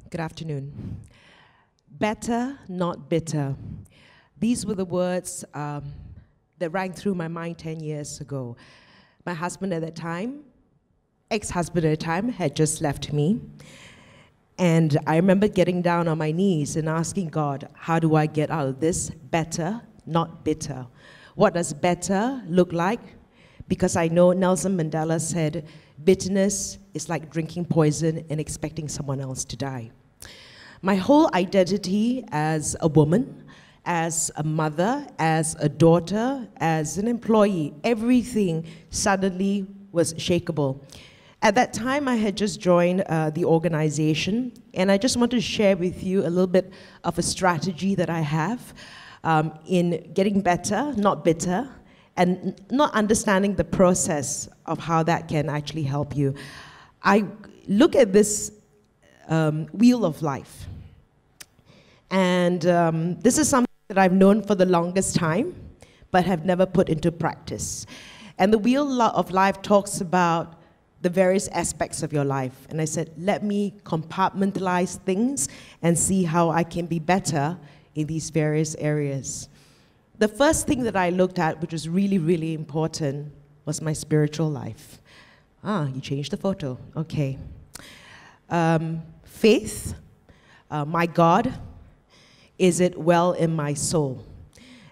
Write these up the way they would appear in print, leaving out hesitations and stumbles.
Good afternoon. Better, not bitter. These were the words that rang through my mind 10 years ago. My husband at that time, ex-husband at the time, had just left me. And I remember getting down on my knees and asking God, how do I get out of this? Better, not bitter. What does better look like? Because I know Nelson Mandela said, bitterness is like drinking poison and expecting someone else to die. My whole identity as a woman, as a mother, as a daughter, as an employee, everything suddenly was shakeable. At that time, I had just joined the organization, and I just want to share with you a little bit of a strategy that I have in getting better, not bitter, and not understanding the process of how that can actually help you. I look at this wheel of life. And this is something that I've known for the longest time, but have never put into practice. And the wheel of life talks about the various aspects of your life. And I said, let me compartmentalize things and see how I can be better in these various areas. The first thing that I looked at, which was really, really important, was my spiritual life. Ah, you changed the photo. Okay. Faith, my God, is it well in my soul?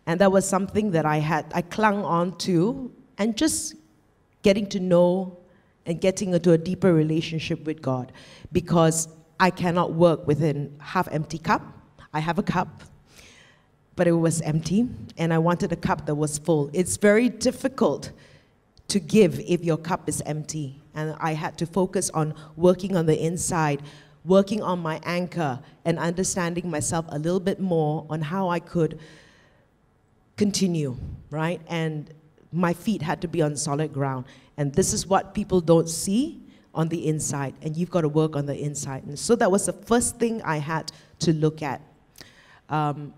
And that was something that I clung on to, and just getting to know and getting into a deeper relationship with God, because I cannot work within half-empty cup. I have a cup, but it was empty, and I wanted a cup that was full. It's very difficult to give if your cup is empty, and I had to focus on working on the inside, working on my anchor, and understanding myself a little bit more on how I could continue, right? And my feet had to be on solid ground. And this is what people don't see on the inside, and you've got to work on the inside. And so that was the first thing I had to look at.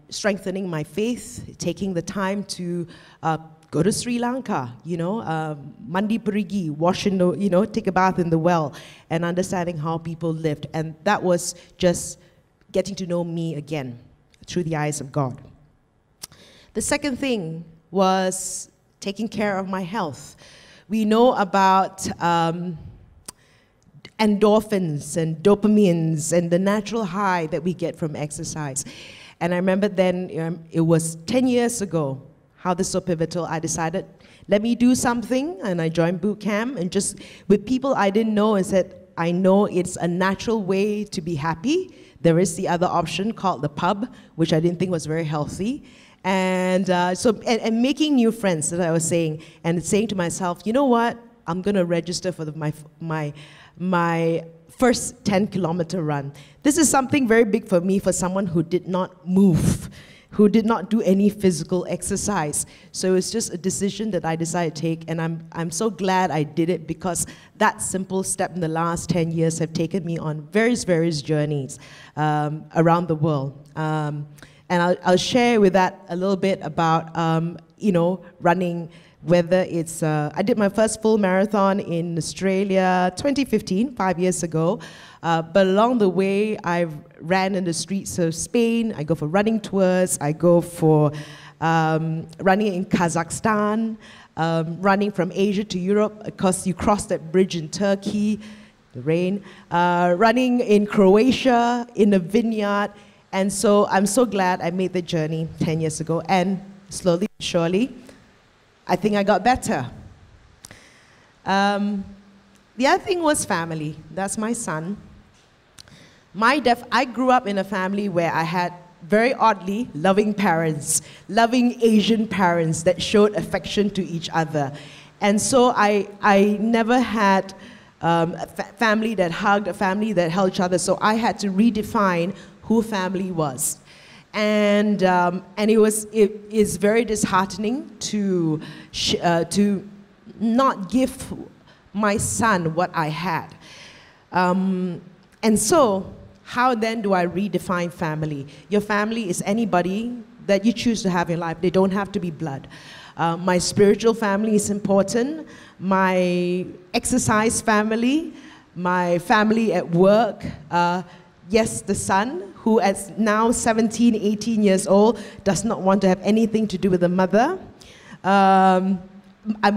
Strengthening my faith, taking the time to go to Sri Lanka, mandi perigi, wash in the, take a bath in the well, and understanding how people lived. And that was just getting to know me again through the eyes of God. The second thing was taking care of my health. We know about endorphins and dopamines and the natural high that we get from exercise. And I remember then, it was 10 years ago, how this is so pivotal. I decided, let me do something, and I joined boot camp, and just with people I didn't know, and said, I know it's a natural way to be happy. There is the other option called the pub, which I didn't think was very healthy. And and making new friends, as I was saying, and saying to myself, you know what? I'm going to register for my first 10-kilometer run. This is something very big for me, for someone who did not move, who did not do any physical exercise. So it's just a decision that I decided to take, and I'm so glad I did it, because that simple step in the last 10 years have taken me on various journeys around the world. And I'll share with that a little bit about, running, whether it's, I did my first full marathon in Australia 2015, 5 years ago. But along the way, I've ran in the streets of Spain. I go for running tours. I go for running in Kazakhstan, running from Asia to Europe. Of course, you cross that bridge in Turkey, the rain. Running in Croatia, in a vineyard. And so I'm so glad I made the journey 10 years ago. And slowly, surely, I think I got better. The other thing was family. That's my son. I grew up in a family where I had very oddly loving parents, loving Asian parents that showed affection to each other. And so I never had a family that hugged, a family that held each other. So I had to redefine who family was. And it is very disheartening to not give my son what I had. And so, how then do I redefine family? Your family is anybody that you choose to have in life. They don't have to be blood. My spiritual family is important. My exercise family, my family at work, yes, the son, who is now 17, 18 years old, does not want to have anything to do with the mother.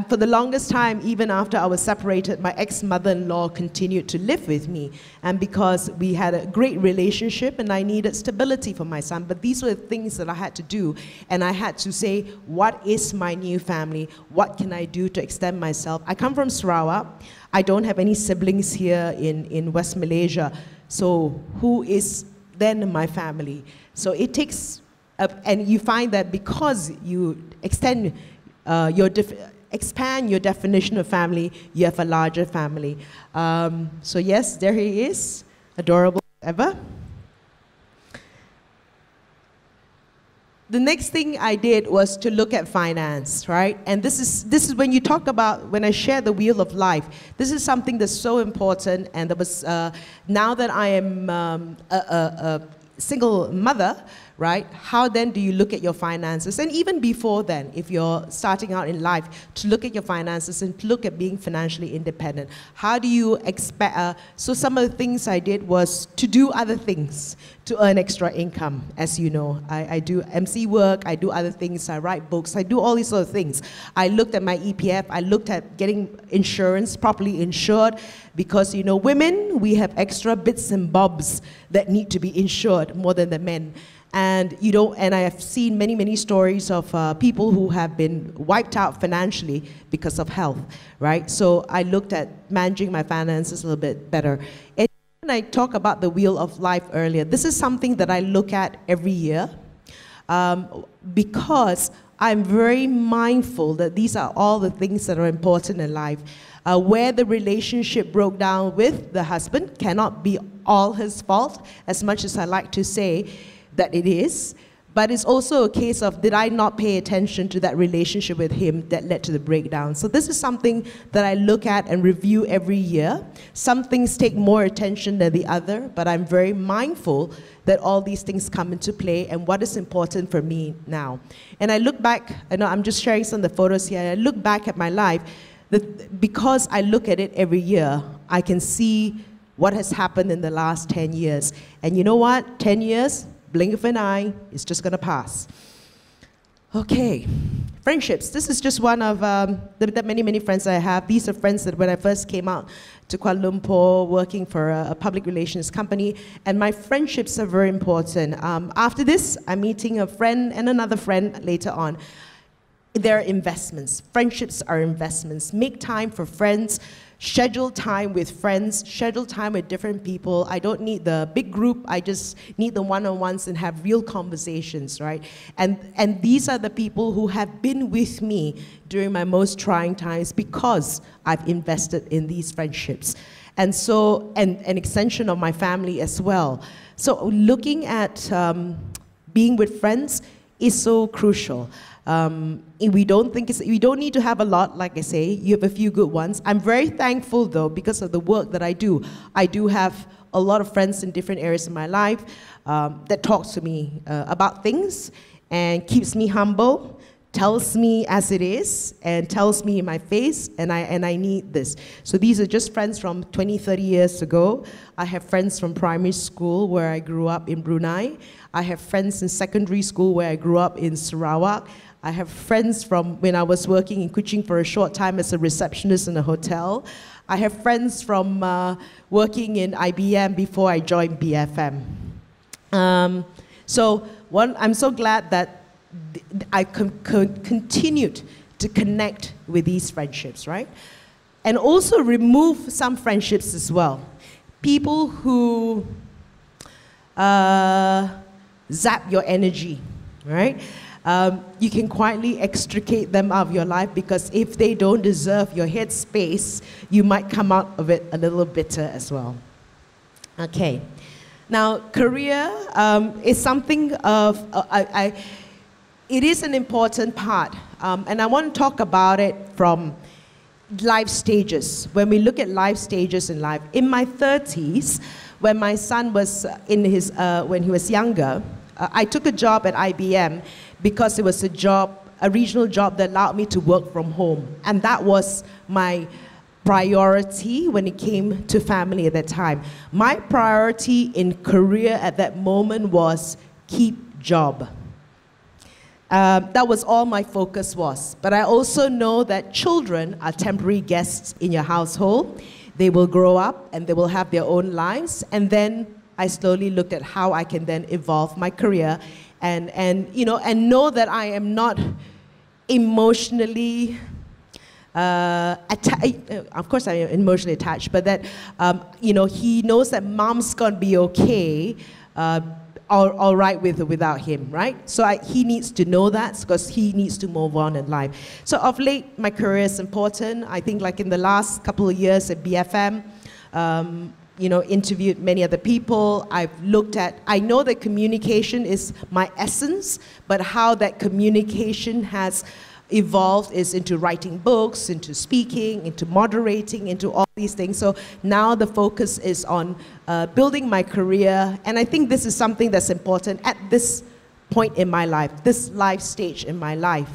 For the longest time, even after I was separated, my ex-mother-in-law continued to live with me. And because we had a great relationship and I needed stability for my son, but these were the things that I had to do. And I had to say, what is my new family? What can I do to extend myself? I come from Sarawak. I don't have any siblings here in West Malaysia. So who is then my family? So it takes, and you find that because you expand your definition of family, you have a larger family. So yes, there he is, adorable ever. The next thing I did was to look at finance, right? And this is when you talk about, when I share the wheel of life, this is something that's so important. And there was, now that I am a single mother, right? How then do you look at your finances? And even before then, if you're starting out in life, to look at your finances and to look at being financially independent. How do you expect, so some of the things I did was to do other things to earn extra income. As you know, I do MC work, I do other things, I write books, I do all these sort of things. I looked at my EPF, I looked at getting insurance, properly insured, because you know, women, we have extra bits and bobs that need to be insured more than the men. And you know, and I have seen many, many stories of people who have been wiped out financially because of health, right? So I looked at managing my finances a little bit better. And when I talk about the wheel of life earlier, this is something that I look at every year because I'm very mindful that these are all the things that are important in life. Where the relationship broke down with the husband cannot be all his fault, as much as I like to say that it is, but it's also a case of, did I not pay attention to that relationship with him that led to the breakdown? So this is something that I look at and review every year. Some things take more attention than the other, but I'm very mindful that all these things come into play and what is important for me now. And I look back, I know I'm just sharing some of the photos here, I look back at my life, because I look at it every year, I can see what has happened in the last 10 years. And you know what? 10 years, blink of an eye, it's just going to pass. Okay, friendships. This is just one of the many, many friends I have. These are friends that when I first came out to Kuala Lumpur working for a public relations company, and my friendships are very important. After this, I'm meeting a friend and another friend later on. They're investments. Friendships are investments. Make time for friends. Schedule time with friends, schedule time with different people. I don't need the big group, I just need the one-on-ones and have real conversations, right? And these are the people who have been with me during my most trying times because I've invested in these friendships. And so, and an extension of my family as well. So looking at being with friends is so crucial. We don't need to have a lot, like I say, you have a few good ones. I'm very thankful though, because of the work that I do. I do have a lot of friends in different areas of my life that talk to me about things and keeps me humble, tells me as it is, and tells me in my face, and I need this. So these are just friends from 20, 30 years ago. I have friends from primary school where I grew up in Brunei. I have friends in secondary school where I grew up in Sarawak. I have friends from when I was working in Kuching for a short time as a receptionist in a hotel. I have friends from working in IBM before I joined BFM. So I'm so glad that I continued to connect with these friendships, right? And also remove some friendships as well. People who zap your energy, right? You can quietly extricate them out of your life because if they don't deserve your headspace, you might come out of it a little bitter as well. Okay. Now, career is something of, it is an important part, and I want to talk about it from life stages. When we look at life stages in life, in my 30s, when my son was when he was younger, I took a job at IBM because it was a regional job that allowed me to work from home, and that was my priority when it came to family at that time. My priority in career at that moment was keep job. That was all my focus was. But I also know that children are temporary guests in your household. They will grow up and they will have their own lives. And then I slowly looked at how I can then evolve my career and know that I am not emotionally of course I am emotionally attached, but that he knows that mom's gonna be okay, all right with or without him, right? So he needs to know that because he needs to move on in life. So of late, my career is important. I think like in the last couple of years at BFM, interviewed many other people. I know that communication is my essence, but how that communication has evolved is into writing books, into speaking, into moderating, into all these things. So now the focus is on building my career, and I think this is something that's important at this point in my life, this life stage in my life.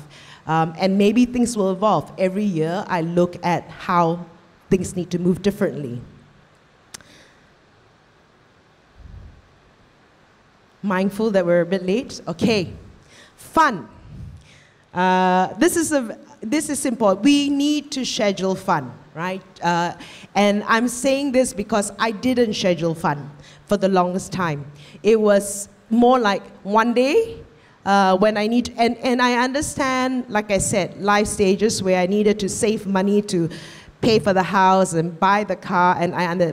And maybe things will evolve. Every year I look at how things need to move differently. Mindful that we're a bit late. Okay, fun. This is important. We need to schedule fun, right? And I'm saying this because I didn't schedule fun for the longest time. It was more like one day when I need, and I understand, like I said, life stages where I needed to save money to pay for the house and buy the car,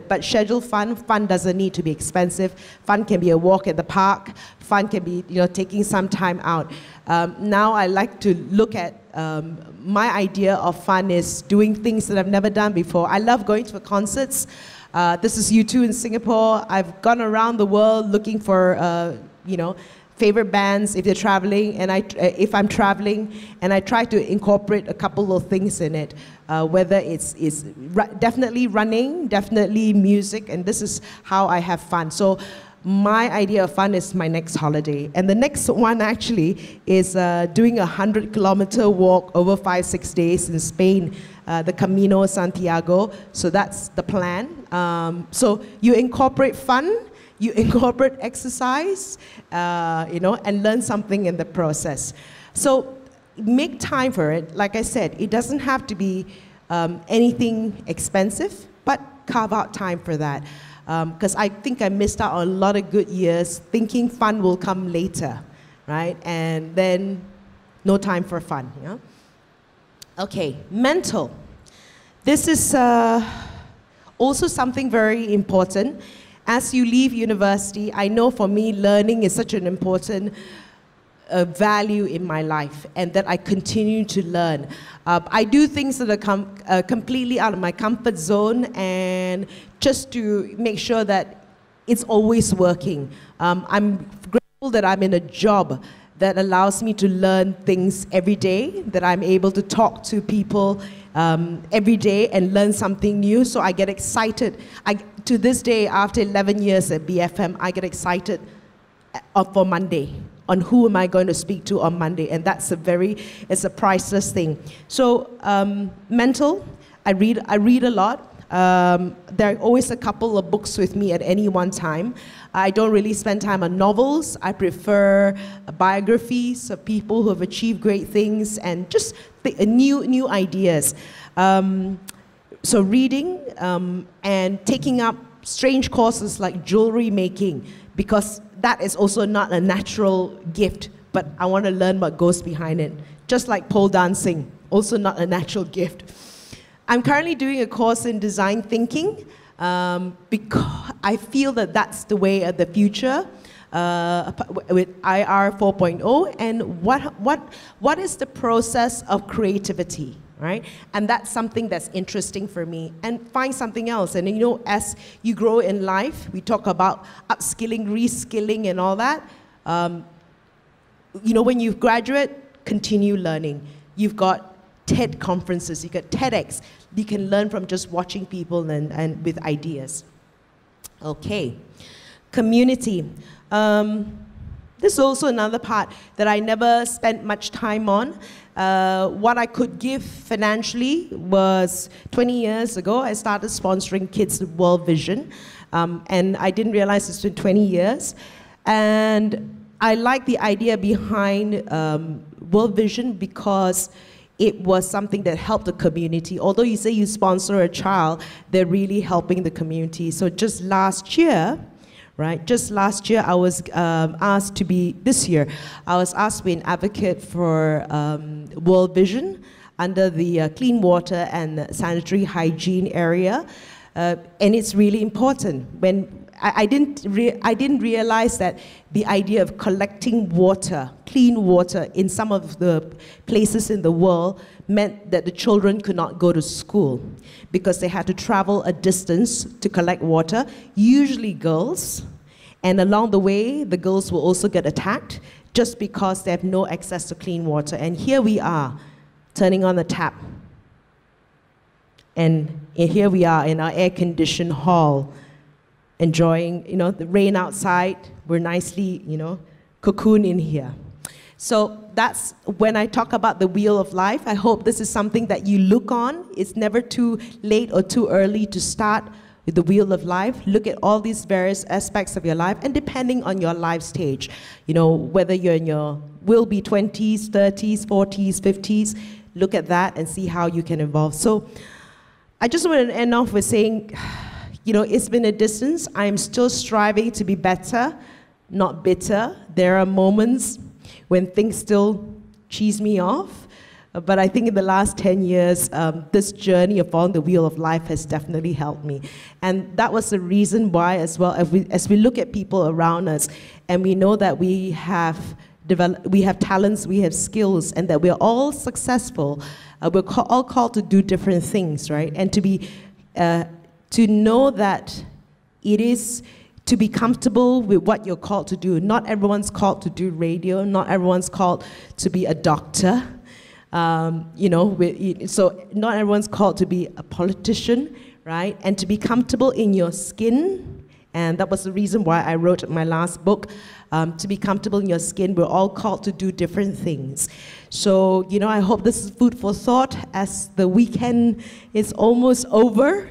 but schedule fun. Fun doesn't need to be expensive. Fun can be a walk at the park. Fun can be taking some time out. Now I like to look at my idea of fun is doing things that I've never done before. I love going to concerts. This is U2 in Singapore. I've gone around the world looking for favorite bands if they're traveling, and if I'm traveling, and I try to incorporate a couple of things in it, whether it's definitely running, definitely music, and this is how I have fun. So my idea of fun is my next holiday, and the next one actually is doing a 100-kilometer walk over 5-6 days in Spain, the Camino Santiago. So that's the plan. So you incorporate fun, you incorporate exercise, and learn something in the process. So make time for it. Like I said, it doesn't have to be anything expensive, but carve out time for that. Because I think I missed out on a lot of good years thinking fun will come later, right? And then no time for fun. Okay, mental. This is also something very important. As you leave university, I know for me, learning is such an important value in my life, and that I continue to learn. I do things that are completely out of my comfort zone, and just to make sure that it's always working. I'm grateful that I'm in a job that allows me to learn things every day, that I'm able to talk to people every day and learn something new, so I get excited. To this day, after 11 years at BFM, I get excited for Monday, on who am I going to speak to on Monday, and that's it's a priceless thing. So mental, I read a lot. There are always a couple of books with me at any one time. I don't really spend time on novels. I prefer biographies of people who have achieved great things and just new ideas. So reading and taking up strange courses like jewelry making, because that is also not a natural gift, but I want to learn what goes behind it. Just like pole dancing, also not a natural gift. I'm currently doing a course in design thinking because I feel that that's the way of the future with IR 4.0, and what is the process of creativity, right? And that's something that's interesting for me, and find something else. And as you grow in life, we talk about upskilling, reskilling, and all that. When you graduate, continue learning. You've got TED conferences, you've got TEDx. You can learn from just watching people and with ideas. Okay, community. This is also another part that I never spent much time on. What I could give financially was 20 years ago, I started sponsoring Kids World Vision. And I didn't realize it's been 20 years. And I like the idea behind World Vision because it was something that helped the community. Although you say you sponsor a child, they're really helping the community. So just last year, right? Just last year, I was asked to be, this year, I was asked to be an advocate for World Vision under the clean water and sanitary hygiene area. And it's really important. When I didn't realize that the idea of collecting water, clean water, in some of the places in the world meant that the children could not go to school because they had to travel a distance to collect water, usually girls, and along the way, the girls will also get attacked just because they have no access to clean water. And here we are, turning on the tap. And here we are in our air-conditioned hall, enjoying, the rain outside. We're nicely, cocooned in here. So that's when I talk about the wheel of life. I hope this is something that you look on. It's never too late or too early to start with the wheel of life. Look at all these various aspects of your life, and depending on your life stage, whether you're in your will-be 20s, 30s, 40s, 50s, look at that and see how you can evolve. So I just want to end off with saying, it's been a distance. I'm still striving to be better, not bitter. There are moments when things still cheese me off. But I think in the last 10 years, this journey of following the wheel of life has definitely helped me. And that was the reason why, as well, as we look at people around us, and we know that we have talents, we have skills, and that we're all successful, we're all called to do different things, right? And to know that it is to be comfortable with what you're called to do. Not everyone's called to do radio. Not everyone's called to be a doctor. So not everyone's called to be a politician, right? And to be comfortable in your skin. And that was the reason why I wrote my last book, to be comfortable in your skin. We're all called to do different things. So, I hope this is food for thought as the weekend is almost over.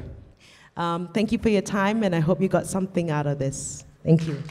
Thank you for your time, and I hope you got something out of this. Thank you.